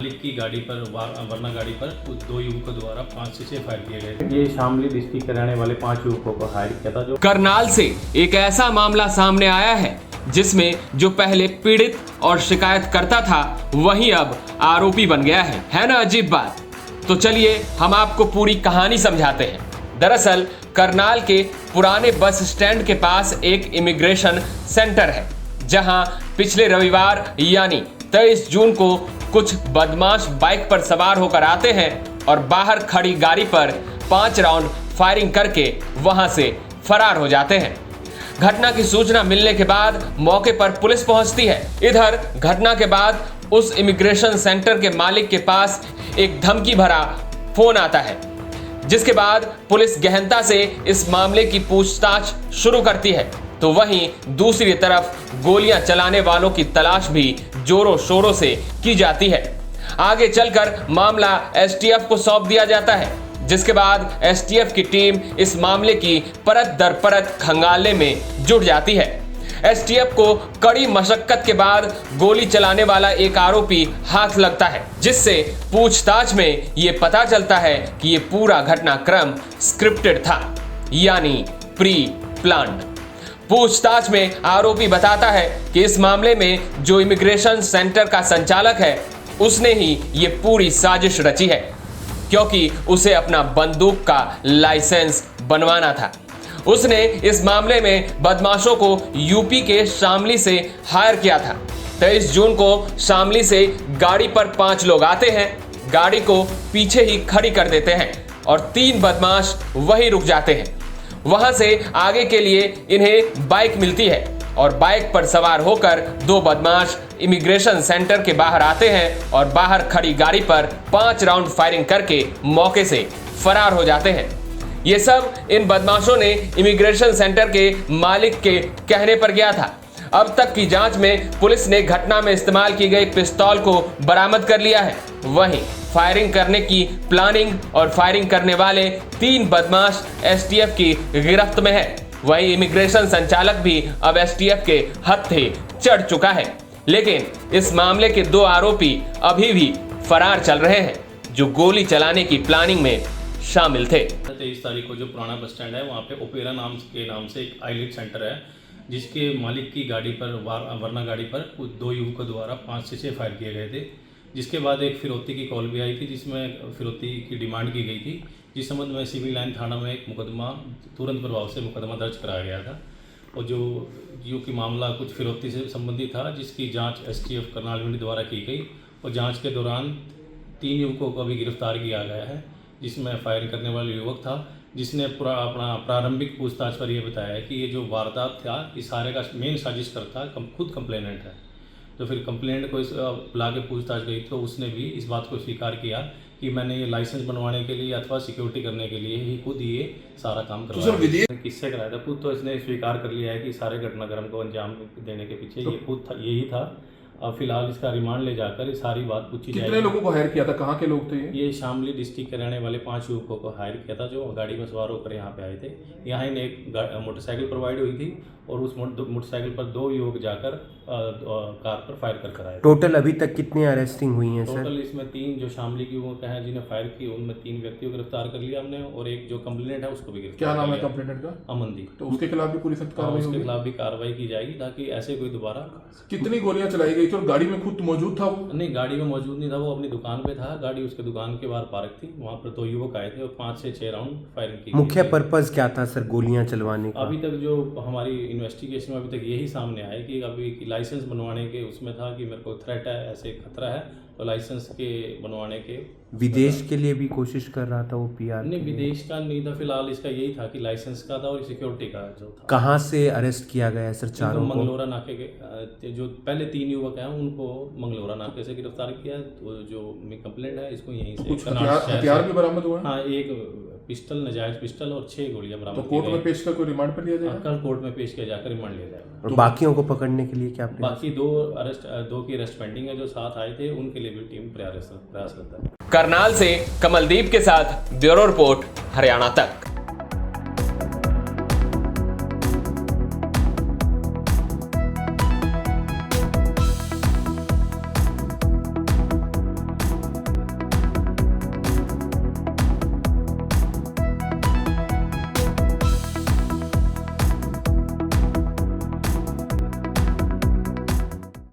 मालिक की गाड़ी पर वरना गाड़ी पर 2 युवकों द्वारा 5 से 6 फायर किए गए थे। ये शामली डिस्ट्रिक्ट के रहने वाले 5 युवकों को हायर किया था। जो करनाल से एक ऐसा मामला सामने आया है जिसमें जो पहले पीड़ित और शिकायत करता था वही अब आरोपी बन गया है ना अजीब बात। तो चलिए हम आपको पूरी कहानी समझाते हैं। दरअसल करनाल के पुराने बस स्टैंड के पास एक इमिग्रेशन सेंटर है, जहां पिछले रविवार यानी 23 जून को कुछ बदमाश बाइक पर सवार होकर आते हैं और बाहर खड़ी गाड़ी पर 5 राउंड फायरिंग करके वहां से फरार हो जाते हैं। घटना की सूचना मिलने के बाद मौके पर पुलिस पहुंचती है। इधर घटना के बाद उस इमिग्रेशन सेंटर के मालिक के पास एक धमकी भरा फोन आता है, जिसके बाद पुलिस गहनता से इस मामले की पूछताछ शुरू करती है। तो वहीं दूसरी तरफ गोलियां चलाने वालों की तलाश भी जोरों शोरों से की जाती है। आगे चलकर मामला एसटीएफ को सौंप दिया जाता है, जिसके बाद एसटीएफ की टीम इस मामले की परत दर परत खंगालने में जुट जाती है। एसटीएफ को कड़ी मशक्कत के बाद गोली चलाने वाला एक आरोपी हाथ लगता है, जिससे पूछताछ में ये पता चलता है कि ये पूरा घटनाक्रम स्क्रिप्टेड था, यानी प्री प्लान्ड। पूछताछ में आरोपी बताता है कि इस मामले में जो इमिग्रेशन सेंटर का संचालक है उसने ही ये पूरी साजिश रची है, क्योंकि उसे अपना बंदूक का लाइसेंस बनवाना था। उसने इस मामले में बदमाशों को यूपी के शामली से हायर किया था। 23 जून को शामली से गाड़ी पर 5 लोग आते हैं, गाड़ी को पीछे ही खड़ी कर देते हैं और 3 बदमाश वहीं रुक जाते हैं। वहां से आगे के लिए इन्हें बाइक मिलती है और बाइक पर सवार होकर 2 बदमाश इमिग्रेशन सेंटर के बाहर आते हैं और बाहर खड़ी गाड़ी पर 5 राउंड फायरिंग करके मौके से फरार हो जाते हैं। ये सब इन बदमाशों ने इमिग्रेशन सेंटर के मालिक के कहने पर किया था। अब तक की जांच में पुलिस ने घटना में इस्तेमाल की गई पिस्तौल को बरामद कर लिया है। वहीं फायरिंग करने की प्लानिंग और फायरिंग करने वाले 3 बदमाश एसटीएफ की गिरफ्त में है। वहीं इमिग्रेशन संचालक भी अब एसटीएफ के हत्थे चढ़ चुका है, लेकिन इस मामले के 2 आरोपी अभी भी फरार चल रहे हैं, जो गोली चलाने की प्लानिंग में शामिल थे। 23 तारीख को जो पुराना बस स्टैंड है वहाँ पे ओपेरा नाम से एक आईलेट सेंटर है, जिसके मालिक की गाड़ी पर वरना गाड़ी पर 2 युवकों द्वारा 5 से 6 फायर किए गए थे। जिसके बाद एक फिरौती की कॉल भी आई थी, जिसमें फिरौती की डिमांड की गई थी, जिस संबंध में सिविल लाइन थाना में एक मुकदमा तुरंत प्रभाव से मुकदमा दर्ज कराया गया था। और जो कि मामला कुछ फिरौती से संबंधित था, जिसकी जाँच एसटीएफ करनाल यूनिट द्वारा की गई और जाँच के दौरान 3 युवकों को भी गिरफ्तार किया गया है, जिसमें फायरिंग करने वाला युवक था, जिसने अपना प्रारंभिक पूछताछ पर यह बताया कि ये जो वारदात था इस सारे का मेन साजिश करता खुद कंप्लेनेंट है। तो फिर कंप्लेनेंट को बुला के पूछताछ गई तो उसने भी इस बात को स्वीकार किया कि मैंने ये लाइसेंस बनवाने के लिए अथवा सिक्योरिटी करने के लिए ही खुद ये सारा काम करवाया। किससे कराया था खुद, तो इसने स्वीकार कर लिया है कि सारे घटनाक्रम को अंजाम देने के पीछे ये खुद यही था। अब फिलहाल इसका रिमांड ले जाकर सारी बात पूछी जाएगी। कितने लोगों को हायर किया था, कहाँ के लोग थे ये शामली डिस्ट्रिक्ट के रहने वाले 5 युवकों को हायर किया था, जो गाड़ी में सवार होकर यहाँ पे आए थे। यहाँ इन्हें एक मोटरसाइकिल प्रोवाइड हुई थी और उस मोटरसाइकिल पर 2 युवक जाकर कार पर फायर कर आए। टोटल अभी तक कितनी अरेस्टिंग हुई हैं सर? टोटल इसमें 3 जो शामली की युवक हैं जिन्हें फायर की, उनमें 3 व्यक्तियों को गिरफ्तार कर लिया हमने और एक जो कंप्लेनेंट है उसको भी गिरफ्तार। क्या नाम है कंप्लेनेंट का? अमनदीप। तो उसके खिलाफ भी पूरी सख्त कार्रवाई होगी? उसके खिलाफ भी कार्रवाई की जाएगी ताकि ऐसे कोई दोबारा। कितनी गोलियां चलाई गई थी और गाड़ी में खुद मौजूद था वो? नहीं, गाड़ी में मौजूद नहीं था, वो अपनी दुकान पे था। गाड़ी उसके दुकान के बाहर पार्क थी, वहाँ पर 2 युवक आए थे और 5 से 6 राउंड फायरिंग की। मुख्य पर्पस क्या था सर गोलियां चलवाने का? अभी तक जो हमारी इन्वेस्टिगेशन में अभी तक यही सामने आया कि अभी लाइसेंस बनवाने के उसमें था कि मेरे को थ्रेट है, ऐसे खतरा है, तो लाइसेंस के बनवाने के। विदेश के लिए भी कोशिश कर रहा था वो पीआर? नहीं, विदेश का नहीं था, फिलहाल इसका यही था कि लाइसेंस का था और सिक्योरिटी का जो था। कहाँ से अरेस्ट किया गया है सर चारों को? मंगलोरा नाके के जो पहले 3 युवक हैं उनको मंगलोरा नाके से गिरफ्तार किया। तो जो कंप्लेंट है इसको यहीं से कुछ हथियार भी बरामद हुआ? हाँ, एक पिस्टल, नाजायज पिस्टल और 6 गोलियां बरामद। तो कोर्ट में पेश कर कोई रिमांड पर लिया जाएगा? कल कोर्ट में पेश किया जाकर रिमांड लिया जाएगा। और बाकियों को पकड़ने के लिए क्या? बाकी 2 की अरेस्ट पेंडिंग है, जो साथ आए थे उनके लिए भी टीम प्रयासरत है। करनाल से कमलदीप के साथ ब्यूरो रिपोर्ट, हरियाणा तक।